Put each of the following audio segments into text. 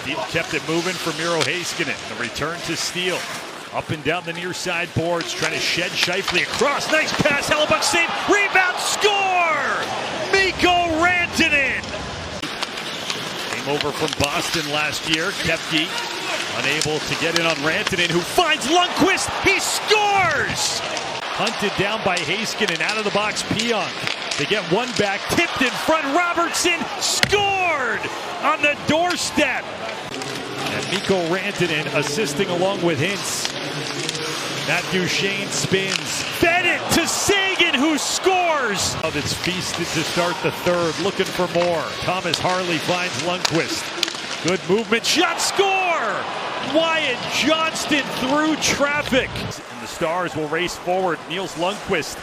Steele kept it moving for Miro Heiskanen. The return to Steele. Up and down the near side boards, trying to shed Scheifele across. Nice pass, Hellebuyck save, rebound, score! Mikko Rantanen! Came over from Boston last year. Koepke unable to get in on Rantanen, who finds Lundqvist. He scores! Hunted down by Heiskanen, out of the box, Pionk. They get one back, tipped in front, Robertson scored on the doorstep. And Mikko Rantanen assisting along with Hintz. Matt Duchene spins, fed it to Seguin, who scores. It's feasted to start the third, looking for more. Thomas Harley finds Lundqvist. Good movement, shot, score! Wyatt Johnston through traffic. And the Stars will race forward. Nils Lundqvist.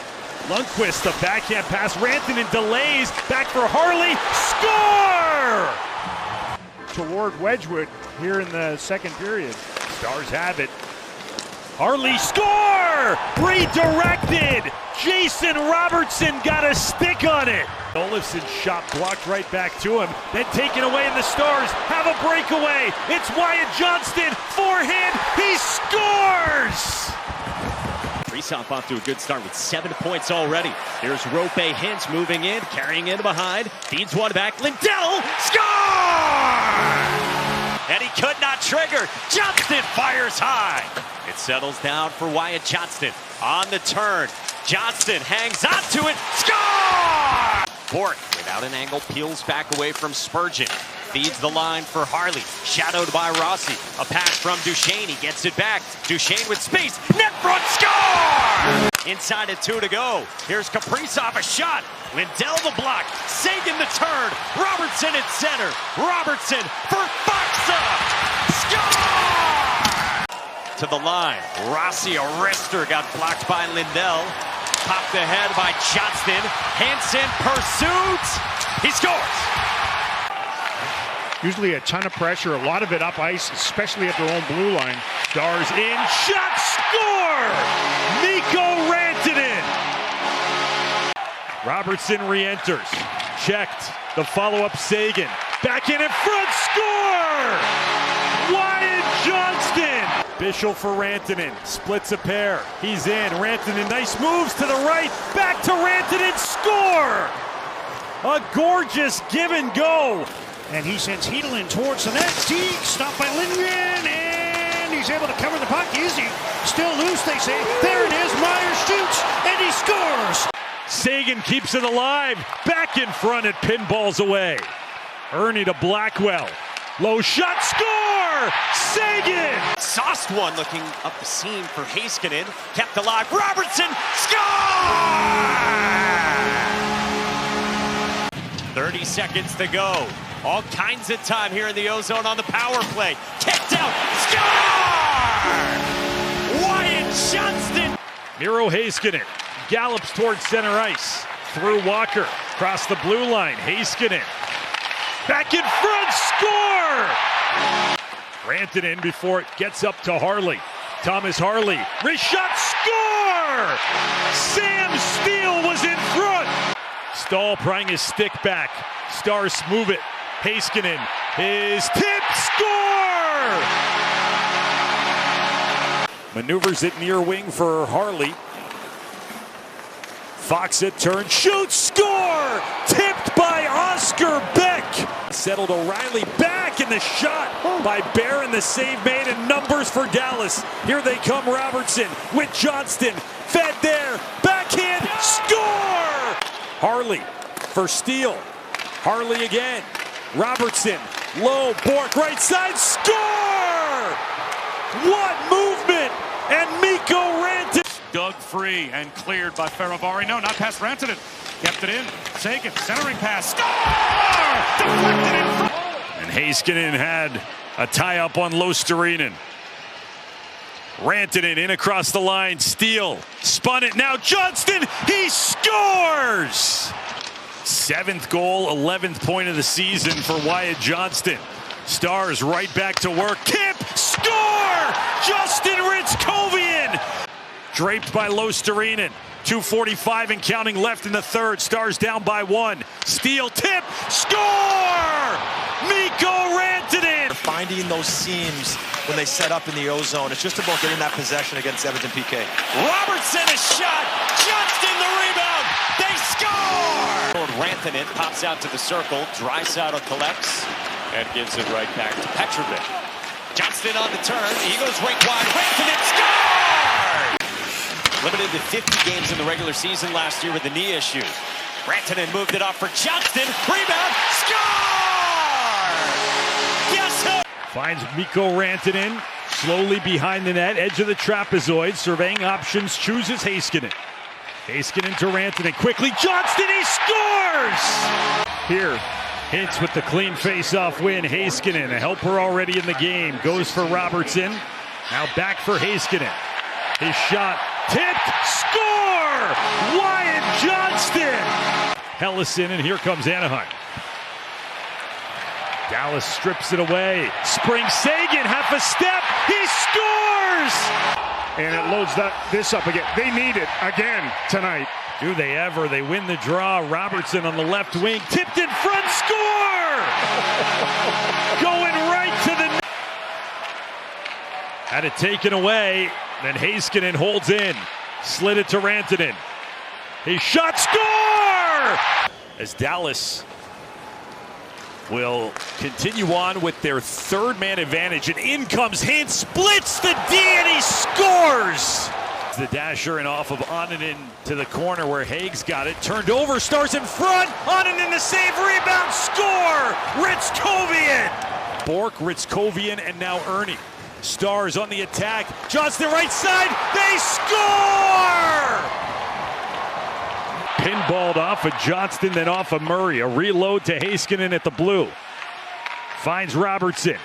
Lundqvist, a backhand pass. Rantanen delays. Back for Harley. Score! Toward Wedgwood here in the second period. Stars have it. Harley score! Redirected! Jason Robertson got a stick on it. Olofsson's shot blocked right back to him. Then taken away, and the Stars have a breakaway. It's Wyatt Johnston, forehand, he scores! Kaprizov off to a good start with 7 points already. Here's Roope Hintz moving in, carrying in behind. Feeds one back. Lindell, score! And he could not trigger. Johnston fires high. It settles down for Wyatt Johnston. On the turn, Johnston hangs onto it. Score! Bourque, without an angle, peels back away from Spurgeon. Feeds the line for Harley, shadowed by Rossi. A pass from Duchene, he gets it back. Duchene with space, net front, score! Inside at 2 to go. Here's Kaprizov, a shot. Lindell the block, Seguin the turn. Robertson at center. Robertson for Faksa! Score! To the line, Rossi, a wrister, got blocked by Lindell. Popped ahead by Johnston. Hansen pursuit. He scores. Usually a ton of pressure, a lot of it up ice, especially at their own blue line. Stars in, shot, score! Mikko Rantanen! Robertson re-enters. Checked. The follow-up, Seguin. Back in front, score! Wyatt Johnston! Bischel for Rantanen. Splits a pair. He's in. Rantanen, nice moves to the right. Back to Rantanen, score! A gorgeous give and go. And he sends Heedlin towards the net. Teague stopped by Lindgren, and he's able to cover the puck. Easy. Still loose, they say. There it is. Myers shoots, and he scores. Seguin keeps it alive. Back in front, it pinballs away. Ernie to Blackwell. Low shot, score! Seguin! Sauced one looking up the seam for Heiskanen. Kept alive. Robertson, score! 30 seconds to go. All kinds of time here in the Ozone on the power play. Kicked out. Score! Wyatt Johnston. Miro Heiskanen gallops towards center ice. Through Walker. Across the blue line. Heiskanen. Back in front. Score! Rantanen before it gets up to Harley. Thomas Harley. Wrist shot. Score! Sam Steele was in front. Stahl prying his stick back. Stars move it. Heiskanen is tipped, score! Maneuvers it near wing for Harley. Fox at turn, shoots, score! Tipped by Oscar Beck. Settled O'Reilly back in the shot by Bear, and the save made, and numbers for Dallas. Here they come, Robertson with Johnston. Fed there, backhand, score! Harley for Steele. Harley again. Robertson, low, Bourque, right side, score! What movement! And Mikko Rantanen. Dug free and cleared by Ferravari. No, not past Rantanen. Kept it in. Seguin, centering pass. Score! Deflected in front. And Heiskanen had a tie-up on Luostarinen. Rantanen in across the line. Steele spun it. Now Johnston, he scores! 7th goal, 11th point of the season for Wyatt Johnston. Stars right back to work. Kemp, score! Justin Ritskovian! Draped by Luostarinen. 2:45 and counting left in the third. Stars down by 1. Steele, tip, score! Mikko Rantanen! finding those seams when they set up in the O-zone. It's just about getting that possession against Edmonton PK. Robertson a shot. Johnston the rebound. They score! Rantanen pops out to the circle. Draisaitl collects and gives it right back to Petrovic. Johnston on the turn. Eagles rink wide. Rantanen scored! Limited to 50 games in the regular season last year with the knee issue. Rantanen moved it off for Johnston. Rebound. Score! Yes, sir! Finds Mikko Rantanen slowly behind the net, edge of the trapezoid, surveying options, chooses Heiskanen. Heiskanen to Rantanen, quickly, Johnston, he scores! Here, Hintz with the clean face-off win. Heiskanen, a helper already in the game, goes for Robertson. Now back for Heiskanen. His shot, tipped, score! Wyatt Johnston! Helleson, and here comes Anaheim. Dallas strips it away. Springs Seguin, half a step. He scores! And it loads this up again. They need it again tonight. Do they ever? They win the draw. Robertson on the left wing. Tipped in front. Score! Going right to the net. Had it taken away. Then Heiskanen holds in. Slid it to Rantanen. His shot. Score! As Dallas will continue on with their third man advantage, and in comes Hintz, splits the D, and he scores! The dasher and off of Oninen to the corner where Hague's got it, turned over, Stars in front, Oninen the save, rebound, score! Ritzkovian! Bork, Ritzkovian, and now Ernie. Stars on the attack, Johnston right side, they score! Pinballed off of Johnston, then off of Murray. A reload to Heiskanen at the blue. Finds Robertson.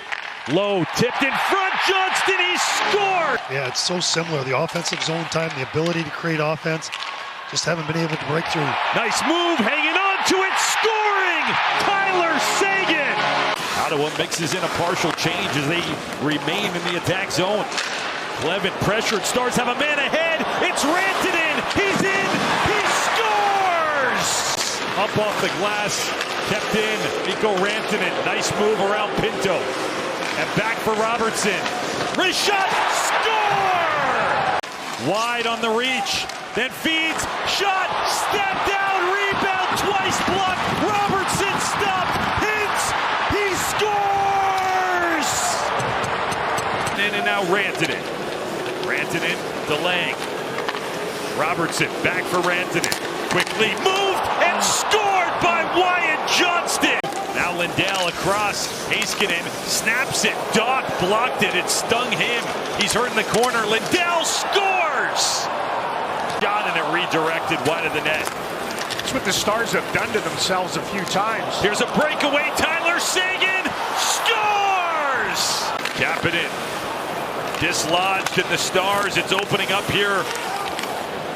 Low, tipped in front. Johnston, he scored! Yeah, it's so similar. The offensive zone time, the ability to create offense. Just haven't been able to break through. Nice move, hanging on to it, scoring! Tyler Seguin! Ottawa mixes in a partial change as they remain in the attack zone. Clevin pressured, Stars have a man ahead. It's Rantanen, he's in, he scores! Up off the glass, kept in, Mikko Rantanen. Nice move around Pinto. And back for Robertson. Wrist shot, score! Wide on the reach, then feeds, shot, step down, rebound, twice blocked. Robertson stopped, hits, he scores! In and now Rantanen. Rantanen delaying. Robertson back for Rantanen. Quickly moved and scored by Wyatt Johnston. Now Lindell across. Heiskanen snaps it. Doc blocked it. It stung him. He's hurt in the corner. Lindell scores! Got and it redirected wide of the net. It's what the Stars have done to themselves a few times. Here's a breakaway. Tyler Seguin scores! Cap it in. Dislodged in the Stars. It's opening up here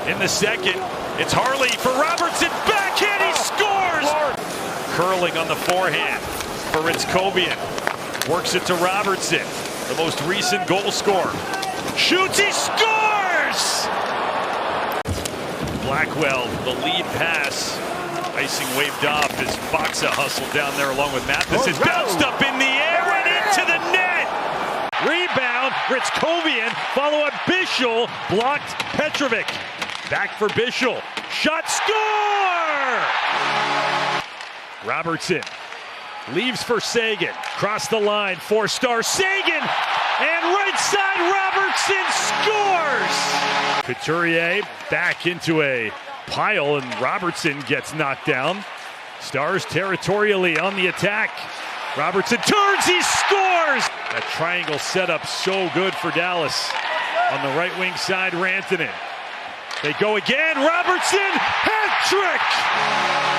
in the second. It's Harley for Robertson. Backhand, he scores! Curling on the forehand for Ritzkovian. Works it to Robertson, the most recent goal scorer. Shoots, he scores! Blackwell, the lead pass. Icing waved off as Boxa hustled down there along with Matheson. Bounced up in the air and into the net! Rebound, Ritzkovian, follow up Bischel, blocked Petrovic. Back for Bischel, shot, score! Robertson leaves for Seguin, cross the line, 4-star Seguin, and right side Robertson scores! Couturier back into a pile, and Robertson gets knocked down. Stars territorially on the attack. Robertson turns, he scores! That triangle setup so good for Dallas. On the right wing side, Rantanen. They go again, Robertson, hat trick!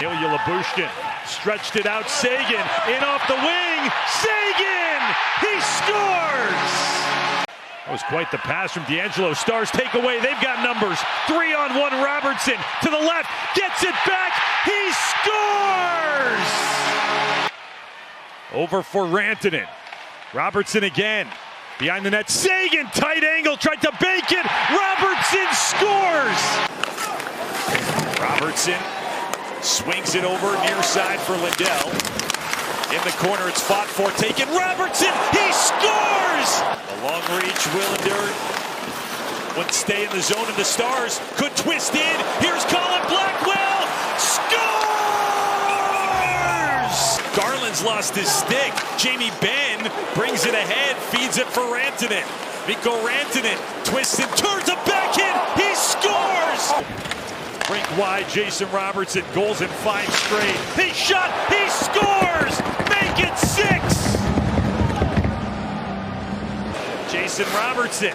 Ilya Lyubushkin stretched it out, Seguin, in off the wing, Seguin, he scores! That was quite the pass from D'Angelo. Stars take away, they've got numbers. 3-on-1 Robertson, to the left, gets it back, he scores! Over for Rantanen. Robertson again. Behind the net, Seguin, tight angle, tried to bake it. Robertson scores! Robertson swings it over near side for Lindell. In the corner, it's fought for, taken. Robertson, he scores! A long reach, Willander would stay in the zone, and the Stars could twist in. Here's Colin Blackwell, scores! Garland's lost his stick. Jamie Benn brings it ahead, feeds it for Rantanen. Mikko Rantanen twists and turns a backhand, he scores! Rink wide, Jason Robertson, goals in 5 straight. He shot, he scores! Make it 6! Jason Robertson.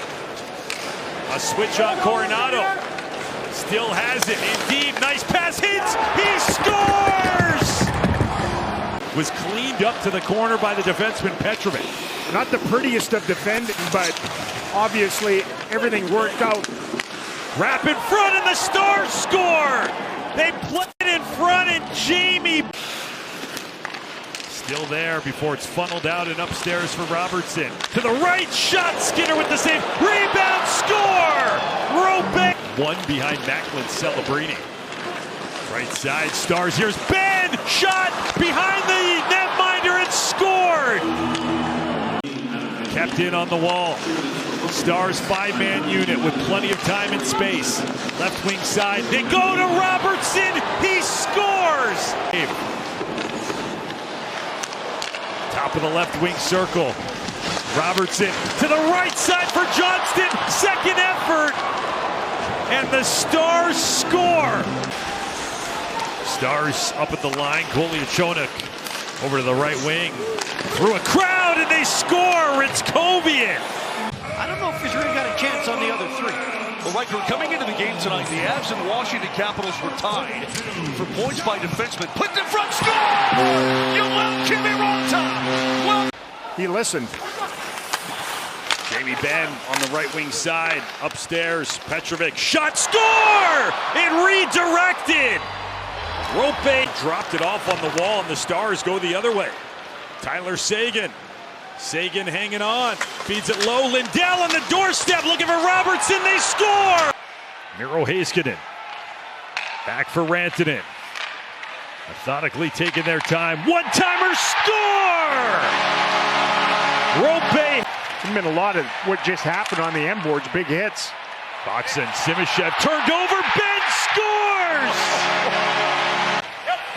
A switch on Coronado. Still has it. Indeed, nice pass, hits, he scores! Was cleaned up to the corner by the defenseman Petrovic. Not the prettiest of defending, but obviously everything worked out. Wrap in front and the Stars score! They played in front and Jamie still there before it's funneled out and upstairs for Robertson. To the right, shot, Skinner with the save. Rebound, score! Rope one behind Macklin Celebrini. Right side, Stars, here's Ben! Shot behind the netminder and scored! Kept in on the wall. Stars 5-man unit with plenty of time and space. Left wing side, they go to Robertson, he scores! Top of the left wing circle. Robertson to the right side for Johnston, second effort, and the Stars score! Stars up at the line, Goliachonik over to the right wing, through a crowd, and they score! It's Kovian! I don't know if he's really got a chance on the other 3. Well, Riker, coming into the game tonight, the Avs and Washington Capitals were tied for points by defensemen. Put the front, score! You will keep me wrong, Tom! Well, He listened. Jamie Benn on the right wing side, upstairs, Petrovic, shot, score! It redirected! Rope dropped it off on the wall, and the Stars go the other way. Tyler Seguin. Seguin hanging on, feeds it low. Lindell on the doorstep, looking for Robertson. They score! Miro Heiskanen. Back for Rantanen. Methodically taking their time. One-timer, score! Rope. There's been a lot of what just happened on the end boards, big hits. Fox and Simashev turned over. Ben scores!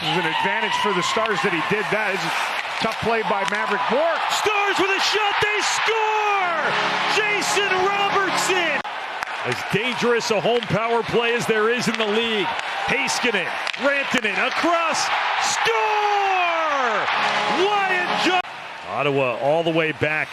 It was an advantage for the Stars that he did that. It's a tough play by Maverick Bourque. Stars with a shot, they score! Jason Robertson! As dangerous a home power play as there is in the league. Heiskanen, Rantanen, across, score! Wyatt Johnston! Ottawa all the way back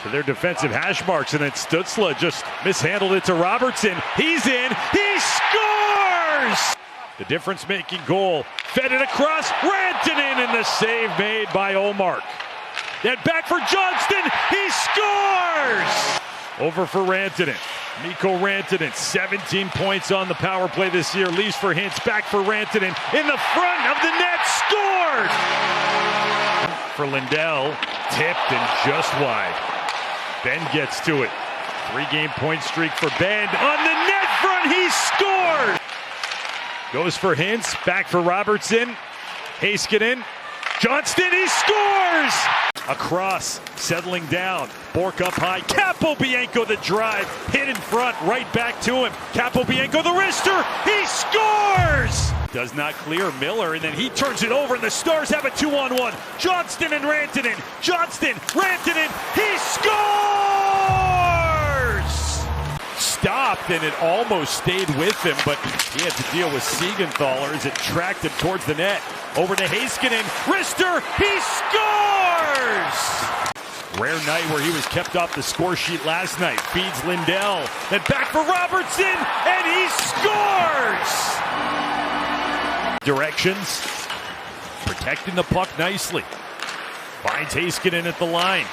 to their defensive hash marks, and then Stützle just mishandled it to Robertson. He's in, he scores! The difference-making goal, fed it across, Rantanen, and the save made by Omark. Then back for Johnston, he scores! Over for Rantanen, Mikko Rantanen, 17 points on the power play this year, leaves for Hintz, back for Rantanen, in the front of the net, scored! For Lindell, tipped and just wide. Ben gets to it, 3-game point streak for Ben, on the net front, he scored! Goes for Hintz, back for Robertson. Heiskanen, Johnston, he scores! Across, settling down. Bourque up high. Capobianco the drive. Hit in front, right back to him. Capobianco the wrister, he scores! Does not clear Miller, and then he turns it over, and the Stars have a 2-on-1. Johnston and Rantanen. Johnston, Rantanen, he scores! Stopped, and it almost stayed with him, but he had to deal with Siegenthaler as it tracked him towards the net. Over to Heiskanen, wrister, he scores! Rare night where he was kept off the score sheet last night. Feeds Lindell, then back for Robertson, and he scores! Directions, protecting the puck nicely. Finds Heiskanen at the line.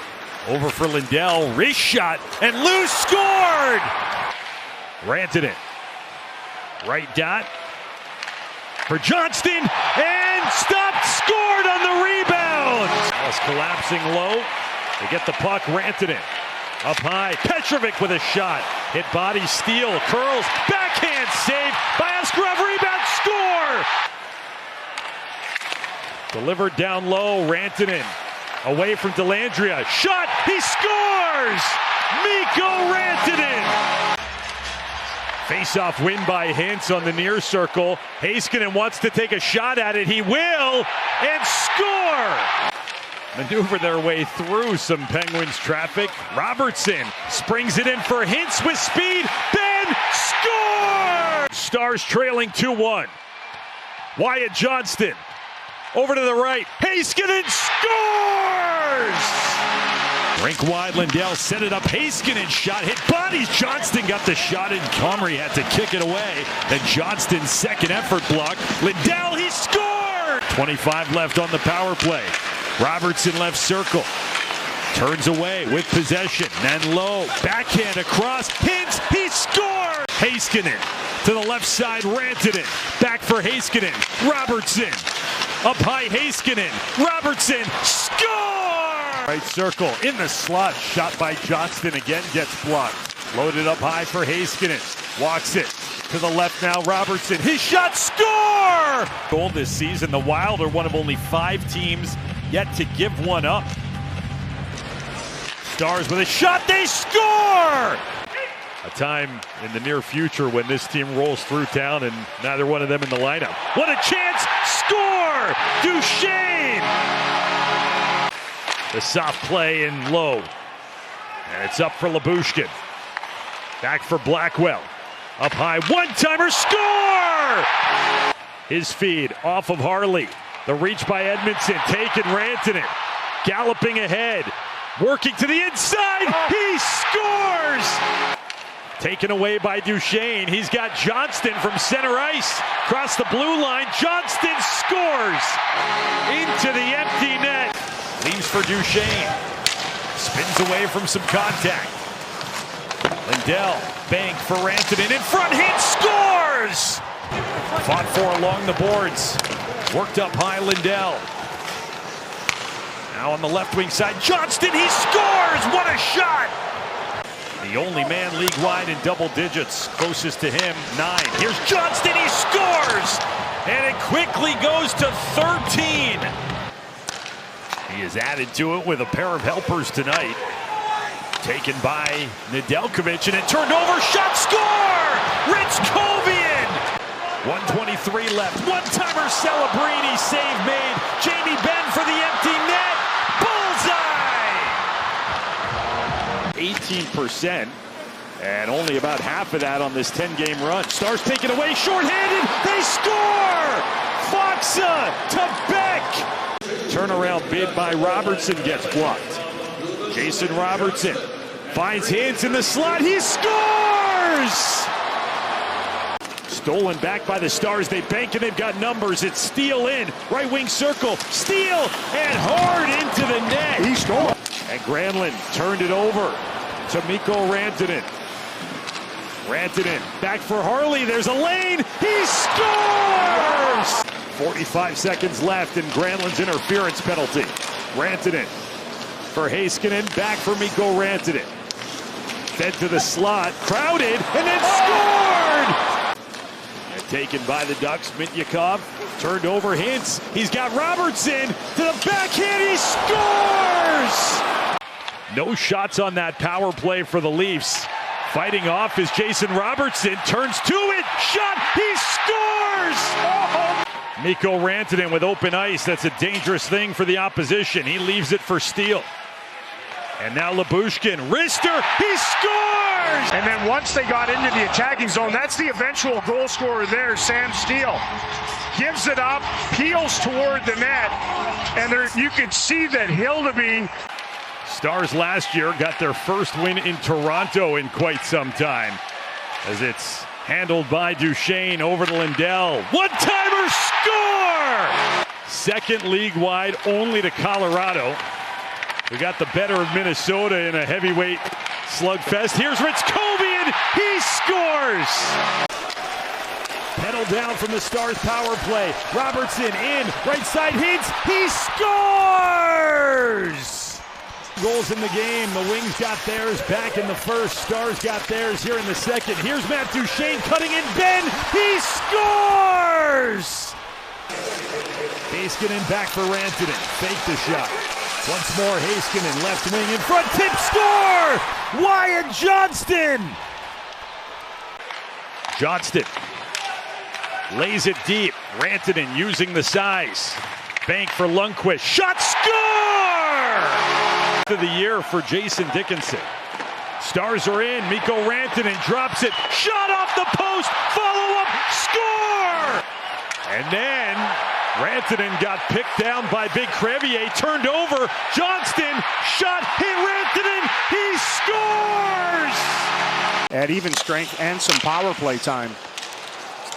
Over for Lindell, wrist shot, and loose, scored! Rantanen, right dot for Johnston, and stopped, scored on the rebound! Dallas collapsing low, they get the puck, Rantanen up high, Petrovic with a shot, hit body, steal, curls, backhand save by Askarov, rebound, score! Delivered down low, Rantanen. Away from Dellandrea. Shot! He scores! Mikko Rantanen! Face-off win by Hintz on the near circle. Heiskanen wants to take a shot at it. He will! And score! Maneuver their way through some Penguins traffic. Robertson springs it in for Hintz with speed. Ben scores! Stars trailing 2-1. Wyatt Johnston. Over to the right. Heiskanen scores! Rink wide, Lindell set it up. Heiskanen shot, hit bodies. Johnston got the shot, and Comrie had to kick it away. Then Johnston's second effort block. Lindell, he scored! 25 left on the power play. Robertson left circle. Turns away with possession. Then low. Backhand across. Hintz, he scored! Heiskanen to the left side. Rantanen. Back for Heiskanen. Robertson. Up high, Heiskanen. Robertson. Score! Right circle. In the slot. Shot by Johnston. Again gets blocked. Loaded up high for Heiskanen. Walks it. To the left now, Robertson. His shot. Score! Goal this season. The Wild are one of only 5 teams yet to give one up. Stars with a shot. They score! A time in the near future when this team rolls through town and neither one of them in the lineup. What a chance! Score! Duchesne! The soft play in low. And it's up for Lyubushkin. Back for Blackwell. Up high, one-timer, score! His feed off of Harley. The reach by Edmondson, taken Rantanen. Galloping ahead. Working to the inside, he scores! Taken away by Duchesne. He's got Johnston from center ice. Across the blue line, Johnston scores! Into the empty net. Leaves for Duchesne. Spins away from some contact. Lindell, bank for Rantanen. In front, hit, scores! Fought for along the boards. Worked up high, Lindell. Now on the left wing side, Johnston, he scores! What a shot! The only man league-wide in double digits. Closest to him, 9. Here's Johnston, he scores! And it quickly goes to 13. He has added to it with a pair of helpers tonight. Taken by Nedeljkovic, and it turned over, shot, score! Ritskovian! 1:23 left, one-timer Celebrini, save made. Jamie Benn for the empty net, bullseye! 18%, and only about half of that on this 10-game run. Stars take it away, shorthanded, they score! Faksa to Beck! Turnaround bid by Robertson gets blocked. Jason Robertson finds Hintz in the slot, he scores! Stolen back by the Stars, they bank and they've got numbers. It's Steele in, right wing circle, Steele, and hard into the net. He scored. And Granlund turned it over to Mikko Rantanen. Rantanen back for Harley, there's a lane, he scores! 45 seconds left and Granlund's interference penalty. Rantanen for Heiskanen, back for Mikko Rantanen. Fed to the slot, crowded, and then scored! And taken by the Ducks, Mityakov, turned over, Hintz, he's got Robertson, to the backhand, he scores! No shots on that power play for the Leafs. Fighting off is Jason Robertson, turns to it, shot, he scores! Oh! Mikko Rantanen with open ice, that's a dangerous thing for the opposition. He leaves it for Steele. And now Lyubushkin, wrister, he scores! And then once they got into the attacking zone, that's the eventual goal scorer there, Sam Steele. Gives it up, peels toward the net, and there you can see that Hildeby. Stars last year got their first win in Toronto in quite some time, as it's handled by Duchesne over to Lindell. One-timer, score! Second league-wide only to Colorado. We got the better of Minnesota in a heavyweight slugfest. Here's Ritskovian, he scores! Pedal down from the Stars power play. Robertson in, right side hits, he scores! Goals in the game, the Wings got theirs back in the first, Stars got theirs here in the second. Here's Matt Duchesne cutting in, Ben, he scores! Heiskanen back for Rantanen. Fake the shot. Once more, Heiskanen left wing in front. Tip score! Wyatt Johnston! Johnston lays it deep. Rantanen using the size. Bank for Lundqvist. Shot, score! Of the year for Jason Dickinson. Stars are in. Mikko Rantanen drops it. Shot off the post. Follow up. Score! And then Rantanen got picked down by Big Crevier. Turned over. Johnston. Shot. Hit Rantanen. He scores! At even strength and some power play time.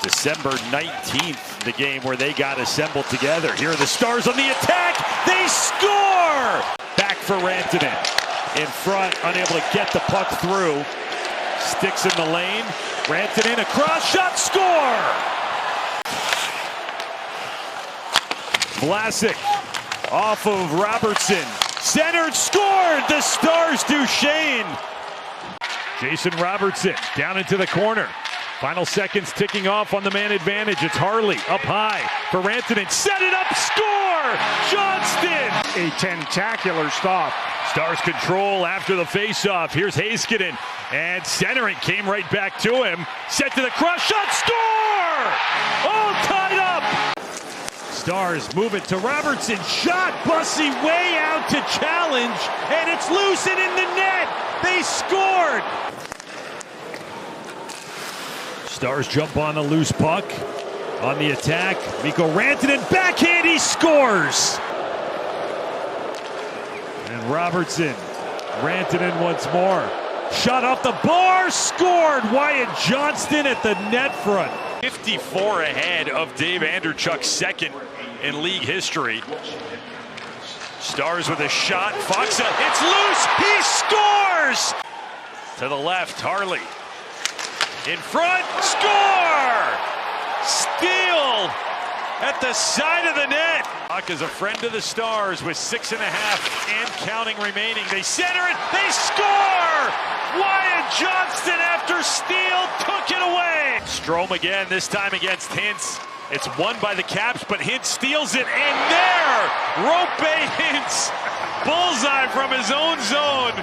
December 19th, the game where they got assembled together. Here are the Stars on the attack. They score! Back for Rantanen. In front, unable to get the puck through. Sticks in the lane. Rantanen, a cross shot, score! Vlasic off of Robertson. Centered, scored! The Stars, Duchesne. Jason Robertson down into the corner. Final seconds ticking off on the man advantage. It's Harley up high for Rantanen. Set it up, score! Johnston! A tentacular stop. Stars control after the faceoff. Here's Heiskanen, and centering came right back to him. Set to the cross shot, score! All tied up! Stars move it to Robertson. Shot, Bussy way out to challenge, and it's loose and in the net. They scored! Stars jump on a loose puck. On the attack, Mikko Rantanen, backhand, he scores! And Robertson, Rantanen once more. Shot off the bar, scored! Wyatt Johnston at the net front. 54 ahead of Dave Andreychuk's second in league history. Stars with a shot, Faksa, it's loose, he scores! To the left, Harley. In front, score! Steal at the side of the net. Puck is a friend of the Stars with 6.5 and counting remaining. They center it, they score! Wyatt Johnston after steal took it away. Strome again, this time against Hintz. It's won by the Caps, but Hintz steals it, and there, Roope Hintz, bullseye from his own zone.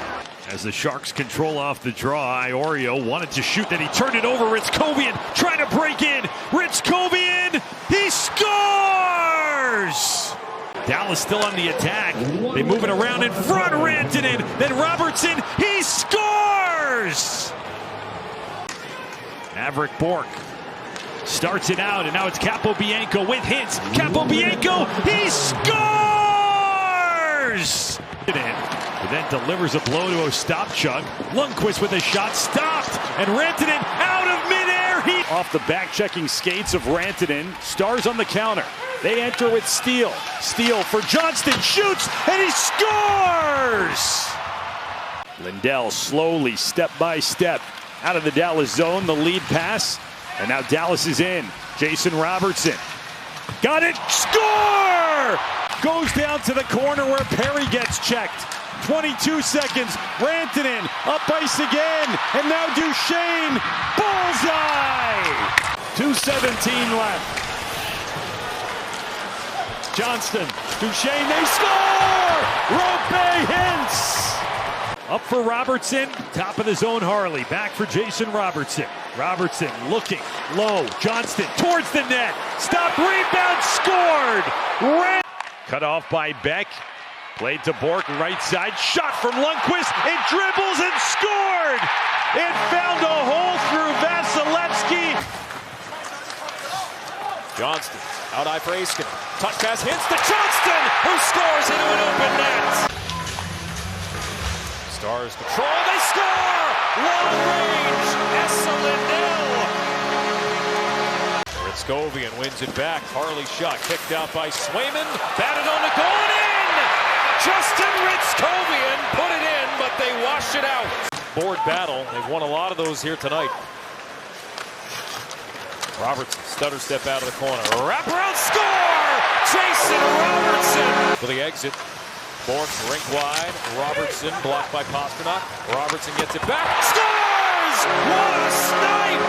As the Sharks control off the draw, Iorio wanted to shoot, then he turned it over. Ritzkovian trying to break in. Ritzkovian, he scores! Dallas still on the attack. They move it around in front. Rantanen, then Robertson, he scores! Maverick Bourque starts it out, and now it's Capobianco with Hintz. Capobianco, he scores! He then delivers a blow to Ostapchuk. Lundqvist with a shot stopped, and Rantanen out of midair. He off the back-checking skates of Rantanen. Stars on the counter. They enter with Steele. Steele for Johnston, shoots, and he scores! Lindell slowly, step by step, out of the Dallas zone. The lead pass, and now Dallas is in. Jason Robertson. Got it, score! Goes down to the corner where Perry gets checked. 22 seconds, Rantanen up ice again, and now Duchesne, bullseye! 2:17 left. Johnston, Duchesne, they score! Roope Hintz! Up for Robertson, top of the zone, Harley, back for Jason Robertson. Robertson looking low, Johnston towards the net, stop, rebound, scored! Cut off by Beck. Played to Bourque, right side. Shot from Lundqvist. It dribbles and scored! It found a hole through Vasilevsky. Johnston, out eye for Heiskanen. Touch pass hits to Johnston, who scores into an open net. Stars control, they score! Long range, Esa Lindell. Ritzkovian wins it back. Harley shot, kicked out by Swayman. Batted on the goal and in! Justin Ritzkovian put it in, but they washed it out. Board battle. They've won a lot of those here tonight. Robertson, stutter step out of the corner. Wraparound score! Jason Robertson! For the exit. Bourque rink wide. Robertson blocked by Pastrnak. Robertson gets it back. Scores! What a snipe!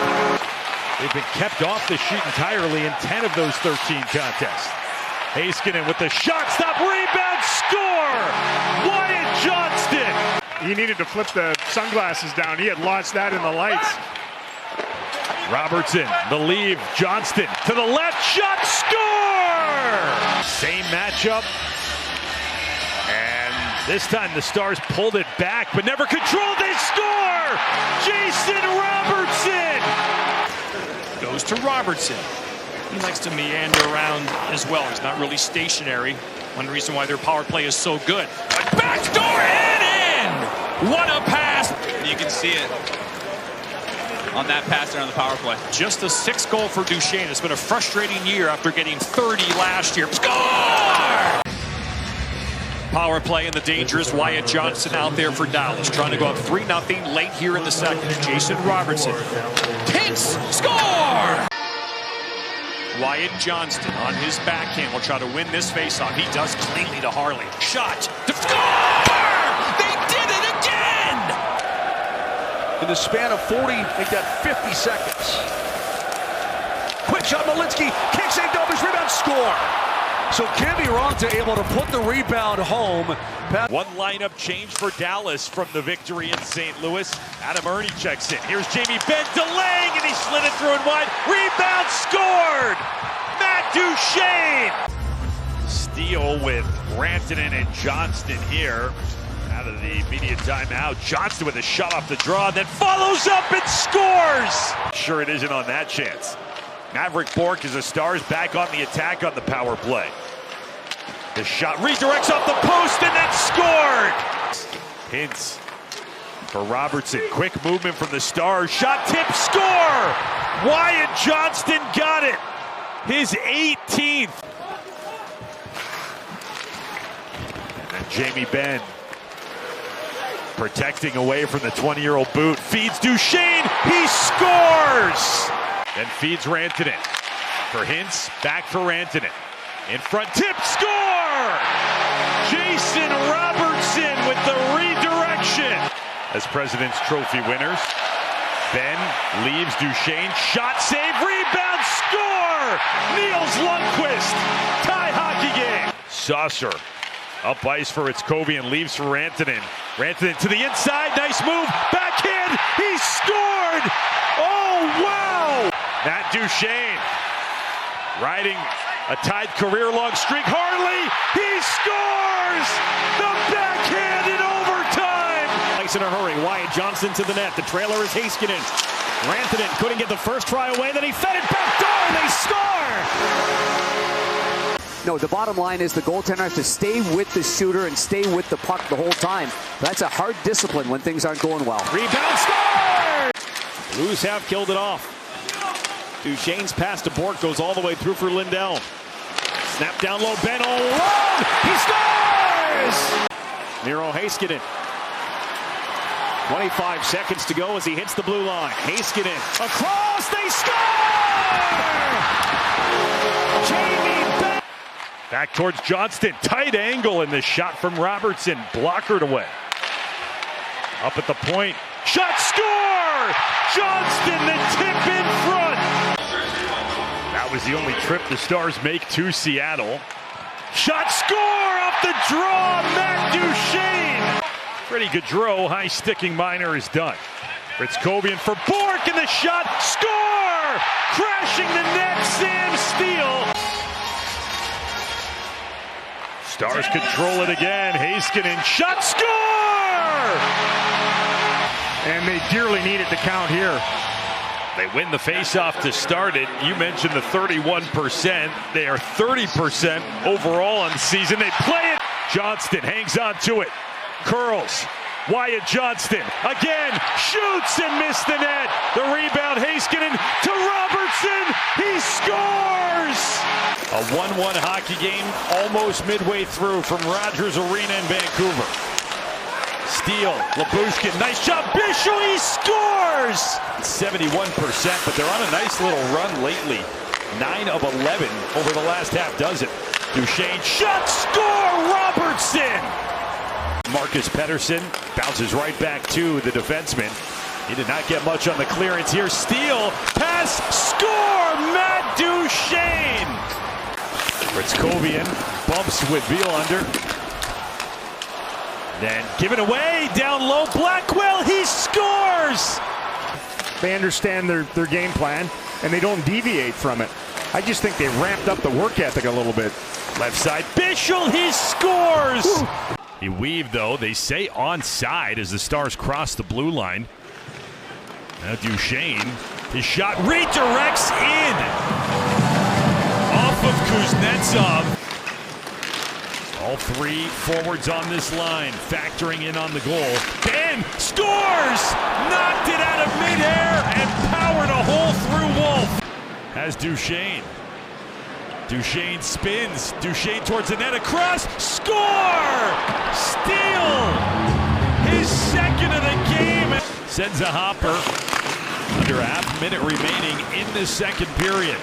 They've been kept off the sheet entirely in 10 of those 13 contests. Heiskanen with the shot stop, rebound, score! Wyatt Johnston! He needed to flip the sunglasses down. He had lost that in the lights. Robertson, the lead, Johnston to the left, shot, score! Same matchup. And this time the Stars pulled it back, but never controlled. They score! Jason Robertson! Goes to Robertson. He likes to meander around as well. He's not really stationary. One reason why their power play is so good. A backdoor and in! What a pass! You can see it on that pass there on the power play. Just a 6th goal for Duchesne. It's been a frustrating year after getting 30 last year. Score! Power play and the dangerous Wyatt Johnston out there for Dallas. Trying to go up 3-0 late here in the second. Jason Robertson. Pinks! Score! Wyatt Johnston on his backhand will try to win this faceoff. He does cleanly to Harley. Shot to score! They did it again! In the span of 40, make that 50 seconds. Quick shot, Malinsky, kicks in, doubles, rebound, score. So Kimmy Raanta able to put the rebound home. One lineup change for Dallas from the victory in St. Louis. Adam Ernie checks in. Here's Jamie Benn delaying, and he slid it through and wide. Rebound scored! Matt Duchesne! Steele with Rantanen and Johnston here. Out of the immediate timeout. Johnston with a shot off the draw, then follows up and scores! Sure it isn't on that chance. Maverick Bourque is the Stars back on the attack on the power play. The shot redirects off the post and then scored! Hintz for Robertson. Quick movement from the Stars. Shot tip, score! Wyatt Johnston got it. His 18th. And then Jamie Benn protecting away from the 20-year-old boot. Feeds Duchesne. He scores! Then feeds Rantanen. For Hintz, back for Rantanen. In front, tip, score! Jason Robertson with the redirection. As President's Trophy winners, Benn leaves Duchesne. Shot save, rebound, score! Niels Lundqvist, tie hockey game. Saucer up ice for Itzkovian, leaves for Rantanen. Rantanen to the inside, nice move, backhand, he scored! Oh, wow! Matt Duchesne riding a tied career-long streak. Harley, he scores! The backhand in overtime! Nice in a hurry. Wyatt Johnston to the net. The trailer is Heiskanen. Rantanen couldn't get the first try away. Then he fed it back door and they score! No, the bottom line is the goaltender has to stay with the shooter and stay with the puck the whole time. That's a hard discipline when things aren't going well. Rebound, score! Blues have killed it off. Duchesne's pass to Bourque goes all the way through for Lindell. Snap down low, Benn all alone. He scores! Miro Heiskanen. 25 seconds to go as he hits the blue line. Heiskanen across, they score! Jamie Benn. Back towards Johnston, tight angle in the shot from Robertson, blockered away. Up at the point, shot, score! Johnston, the tip in front. That was the only trip the Stars make to Seattle. Shot, score off the draw, Matt Duchesne. Freddie Gaudreau, high sticking minor is done. Itzkovian for Bourque, and the shot, score! Crashing the net, Sam Steele. Stars control it again. Heiskanen, shot, score! And they dearly needed to count here. They win the faceoff to start it. You mentioned the 31%. They are 30% overall on the season. They play it. Johnston hangs on to it. Curls. Wyatt Johnston again shoots and missed the net. The rebound, Heiskanen to Robertson. He scores! A 1-1 hockey game almost midway through from Rogers Arena in Vancouver. Steele, Labushkin, nice job, Bishop, he scores! 71%, but they're on a nice little run lately. 9 of 11 over the last half dozen. Duchesne, shot, score, Robertson! Marcus Pettersson bounces right back to the defenseman. He did not get much on the clearance here. Steele, pass, score, Matt Duchesne! Ritzkovian bumps with Wielander. Then given away, down low, Blackwell, he scores! They understand their game plan, and they don't deviate from it. I just think they ramped up the work ethic a little bit. Left side, Bichel, he scores! Woo. He weaved, though. They say onside as the Stars cross the blue line. Now Duchesne, his shot redirects in. Off of Kuznetsov. All three forwards on this line, factoring in on the goal. Ben scores! Knocked it out of midair and powered a hole through Wolf. Has Duchesne. Duchesne spins. Duchesne towards the net, across. Score! Steal! His second of the game. Sends a hopper. Under a half minute remaining in the second period.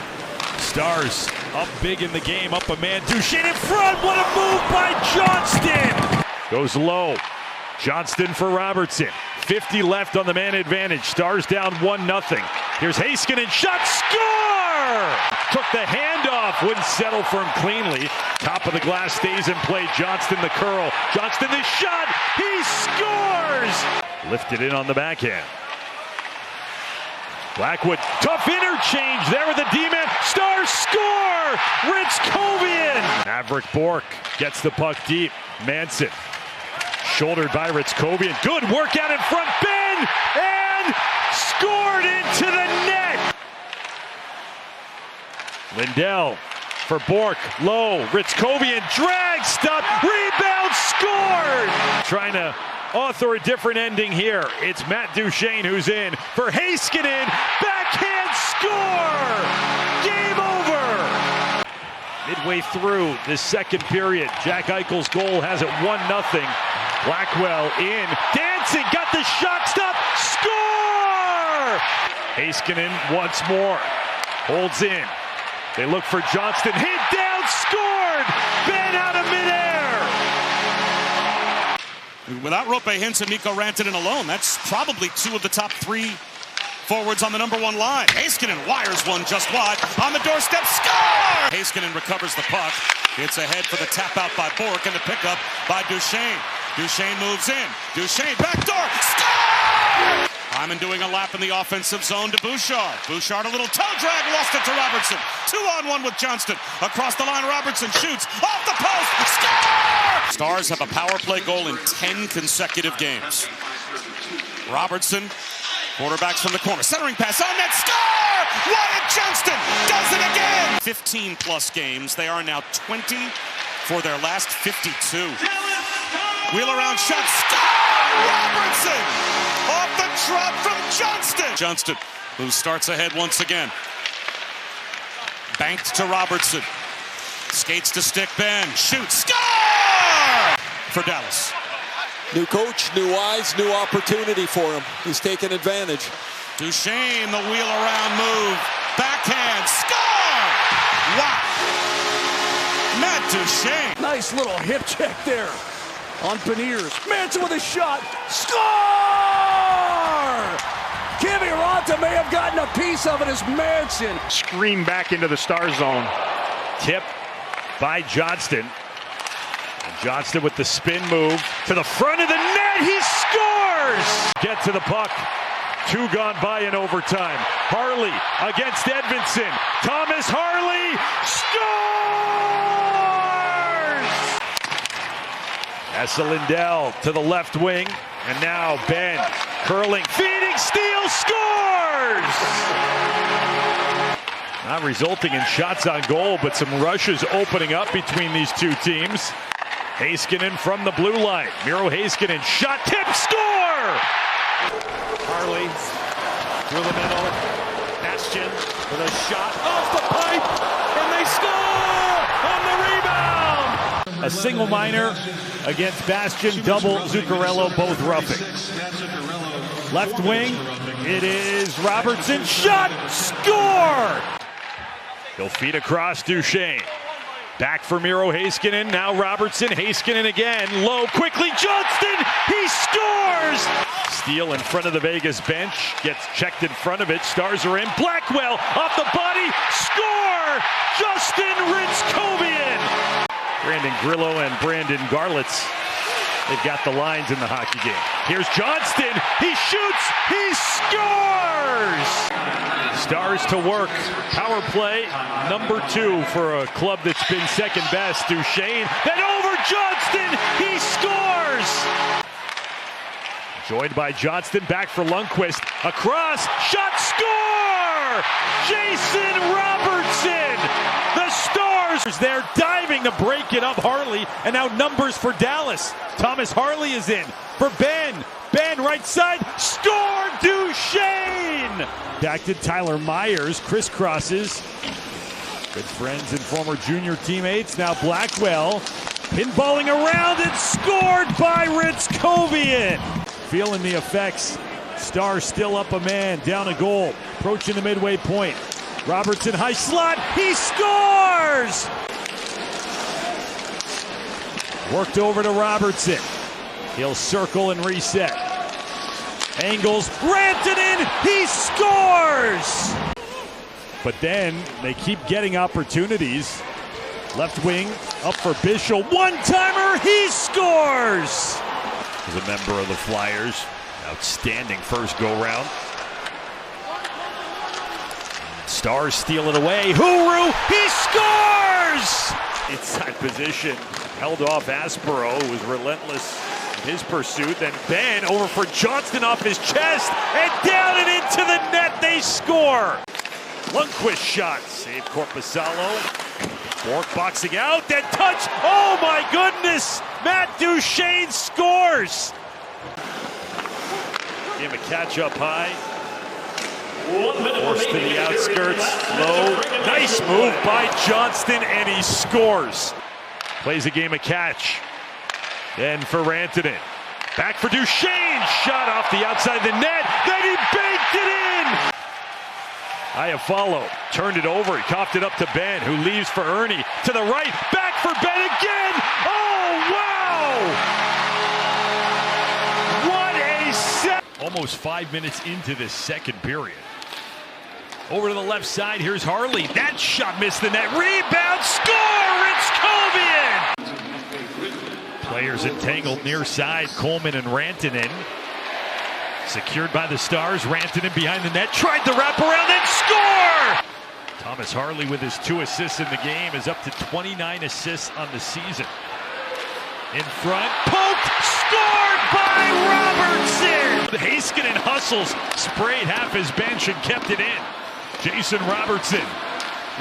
Stars up big in the game, up a man. Duchesne in front. What a move by Johnston! Goes low. Johnston for Robertson. 50 left on the man advantage. Stars down 1-0. Here's Heiskanen. Shot. Score! Took the handoff. Wouldn't settle for him cleanly. Top of the glass stays in play. Johnston the curl. Johnston the shot. He scores! Lifted in on the backhand. Blackwood, tough interchange there with the D-man. Stars score! Ritzkovian! Maverick Bourque gets the puck deep. Manson, shouldered by Ritzkovian. Good work out in front. Ben! And scored into the net! Lindell for Bourque. Low. Ritzkovian drag stop. Rebound scored! Trying to author a different ending here. It's Matt Duchesne who's in for Heiskanen. Backhand score! Game over! Midway through the second period, Jack Eichel's goal has it 1-0. Blackwell in. Dancing, got the shot stop. Score! Heiskanen once more. Holds in. They look for Johnston. Hit down, scored! Ben out of midair! Without Rope Hintz and Mikko Rantanen alone, that's probably two of the top three forwards on the number one line. Heiskanen wires one just wide. On the doorstep, score! Heiskanen recovers the puck. It's ahead for the tap out by Bourque and the pickup by Duchesne. Duchesne moves in. Duchesne, backdoor, score! Hyman doing a lap in the offensive zone to Bouchard. Bouchard, a little toe drag, lost it to Robertson. 2-on-1 with Johnston. Across the line, Robertson shoots. Off the post, score! Stars have a power play goal in 10 consecutive games. Robertson, quarterbacks from the corner. Centering pass on net, score! Wyatt Johnston does it again! 15-plus games. They are now 20 for their last 52. Wheel around shot, score! Robertson! Off the drop from Johnston! Johnston, who starts ahead once again. Banked to Robertson. Skates to stick Ben. Shoots. Score! For Dallas. New coach, new eyes, new opportunity for him. He's taking advantage. Duchesne, the wheel around move. Backhand. Score! Wow. Matt Duchesne. Nice little hip check there on Beniers. Manson with a shot. Score! Kiviranta may have gotten a piece of it as Manson. Scream back into the Star zone. Tip by Johnston. And Johnston with the spin move to the front of the net. He scores! Get to the puck. 2 gone by in overtime. Harley against Edvinsson. Thomas Harley scores! Esa Lindell to the left wing. And now Ben curling, feeding, steal, scores! Not resulting in shots on goal, but some rushes opening up between these two teams. Heiskanen from the blue line. Miro Heiskanen, shot, tip, score! Harley through the middle. Bastian with a shot off the pipe, and they score on the rebound! A single minor against Bastian, double Zuccarello, both roughing. Left wing, it is Robertson, shot, score! He'll feed across Duchesne. Back for Miro Heiskanen, now Robertson, Heiskanen again, low, quickly, Johnston, he scores! Steele in front of the Vegas bench. Gets checked in front of it. Stars are in. Blackwell off the body. Score! Justin Ritzkovian! Brandon Grillo and Brandon Garlitz. They've got the lines in the hockey game. Here's Johnston. He shoots. He scores! Stars to work. Power play number 2 for a club that's been second best. Duchesne. Then over Johnston. He scores! Joined by Johnston. Back for Lundqvist. Across. Shot. Score! Jason Robertson. The Stars there diving to break it up. Harley. And now numbers for Dallas. Thomas Harley is in for Ben. Ben right side. Score! Duchesne! Back to Tyler Myers. Crisscrosses. Good friends and former junior teammates. Now Blackwell. Pinballing around and scored by Ritzkovian. Feeling the effects. Stars still up a man. Down a goal. Approaching the midway point. Robertson high slot. He scores! Worked over to Robertson. He'll circle and reset. Angles. Rantanen. He scores! But then they keep getting opportunities. Left wing up for Bischel. One-timer. He scores! He's a member of the Flyers. Outstanding first go-round. Stars steal it away. Huru. He scores! Inside position. Held off Aspero, who was relentless in his pursuit. Then Ben over for Johnston off his chest. And down and into the net. They score. Lundqvist shot. Save Korpisalo. Bork boxing out. Then touch. Oh my goodness. Matt Duchesne scores. Game a catch up high. Forced to the outskirts. Low. Nice move by Johnston, and he scores. Plays a game of catch. Then for Rantanen. Back for Duchesne. Shot off the outside of the net. Then he banked it in. Iafallo turned it over. He coughed it up to Ben, who leaves for Ernie. To the right. Back for Ben again. Oh, wow! What a set. Almost 5 minutes into this second period. Over to the left side, here's Harley. That shot missed the net. Rebound, score! Ritzkovian! Players entangled near side. Coleman and Rantanen. Secured by the Stars. Rantanen behind the net. Tried the wraparound, then score! Thomas Harley with his 2 assists in the game is up to 29 assists on the season. In front, poked, scored by Robertson! Heiskanen hustles, sprayed half his bench and kept it in. Jason Robertson,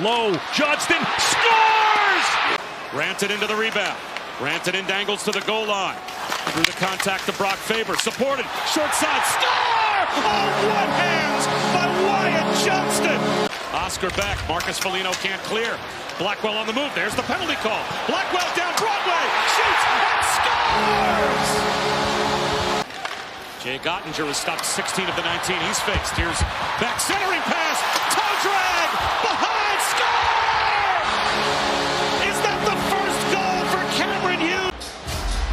low, Johnston scores! Rantanen into the rebound. Rantanen dangles to the goal line. Through the contact to Brock Faber, supported, short side, score! On one hand by Wyatt Johnston. Oscar back, Marcus Foligno can't clear. Blackwell on the move, there's the penalty call. Blackwell down Broadway, shoots and scores! Jay Gottinger was stopped 16 of the 19 he's faced. Here's back centering pass, toe drag, behind, score! Is that the first goal for Cameron Hughes?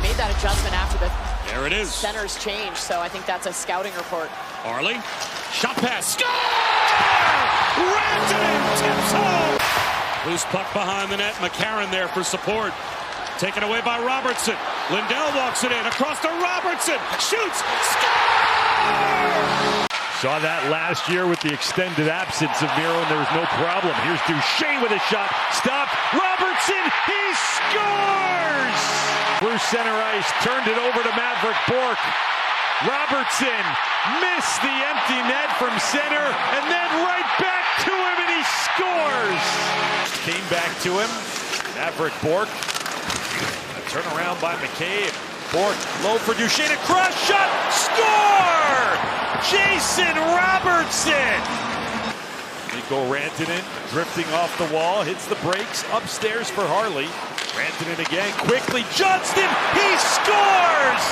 Made that adjustment after the there it is. Center's change, so I think that's a scouting report. Harley, shot pass, score! Rantanen tips home! Loose puck behind the net, McCarron there for support. Taken away by Robertson. Lindell walks it in, across to Robertson, shoots, score! Saw that last year with the extended absence of Miro, and there was no problem. Here's Duchesne with a shot, stopped, Robertson, he scores! Through center ice, turned it over to Maverick Bourque. Robertson missed the empty net from center, and then right back to him, and he scores! Came back to him, Maverick Bourque. A turnaround by McCabe. Bourque low for Duchesne, a cross shot, score! Jason Robertson! Mikko Rantanen drifting off the wall, hits the brakes, upstairs for Harley. Rantanen again, quickly, Johnston, he scores!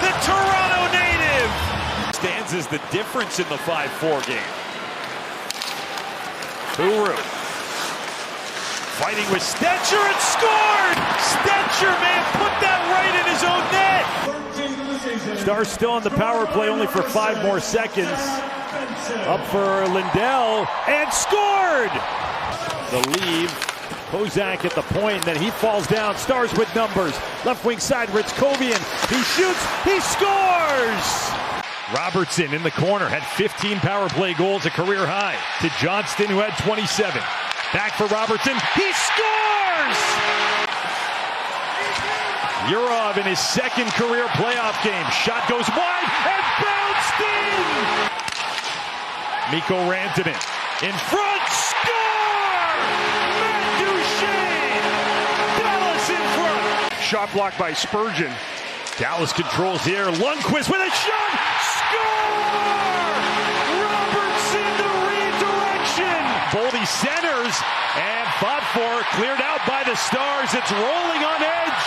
The Toronto native! Stands as the difference in the 5-4 game. Huru. Fighting with Stetcher and scored! Stetcher may have put that right in his own net! Stars still on the power play, only for 5 more seconds. Up for Lindell, and scored! The lead. Kozak at the point, then he falls down. Stars with numbers. Left wing side, Ritzkovian. He shoots, he scores! Robertson in the corner had 15 power play goals, a career high, to Johnston, who had 27. Back for Robertson, he scores! Yurov in his second career playoff game. Shot goes wide and bounced in! Mikko Rantanen in front, score! Matt Duchene! Dallas in front! Shot blocked by Spurgeon. Dallas controls here. Lundqvist with a shot! Score! Robertson the redirection! Boldy centers and fought for, cleared out by the Stars. It's rolling on edge.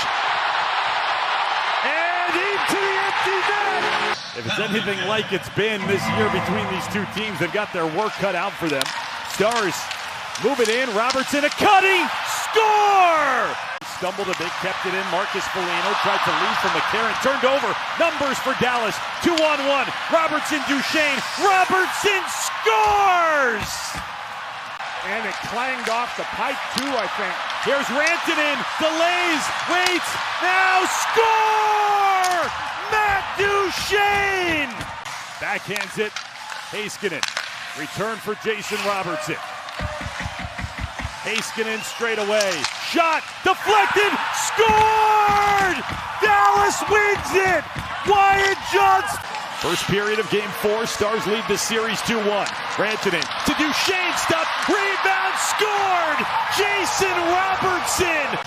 And into the empty net! If it's anything like it's been this year between these two teams, they've got their work cut out for them. Stars move it in. Robertson a cutting. Score! Stumbled a bit, kept it in. Marcus Foligno tried to lead from McCarron. Turned over. Numbers for Dallas. 2-on-1. Robertson, Duchene. Robertson scores! And it clanged off the pipe too, I think. Here's Rantanen. Delays. Waits. Now score! Matt Duchene! Backhands it. Heiskanen. Return for Jason Robertson. Heiskanen straight away. Shot. Deflected. Scored! Dallas wins it! Wyatt Johnston. First period of Game 4. Stars lead the series 2-1. Rantanen to Duchene. Stop. Rebound. Scored! Jason Robertson.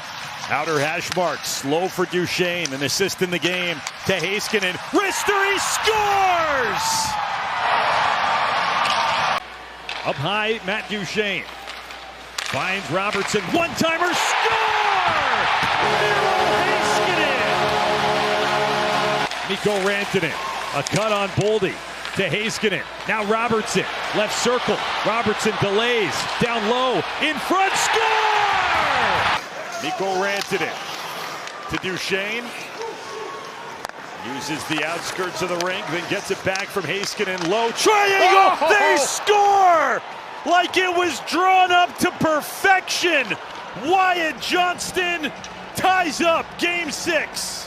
Outer hash mark, slow for Duchene, an assist in the game to Heiskanen. Wrister, he scores! Up high, Matt Duchene finds Robertson, one-timer, score! Miro Heiskanen! Mikko Rantanen, a cut on Boldy to Heiskanen. Now Robertson, left circle. Robertson delays, down low, in front, score! Mikko Rantanen to Duchene. Uses the outskirts of the rink, then gets it back from Heiskanen. Low triangle. Oh! They score like it was drawn up to perfection. Wyatt Johnston ties up Game 6.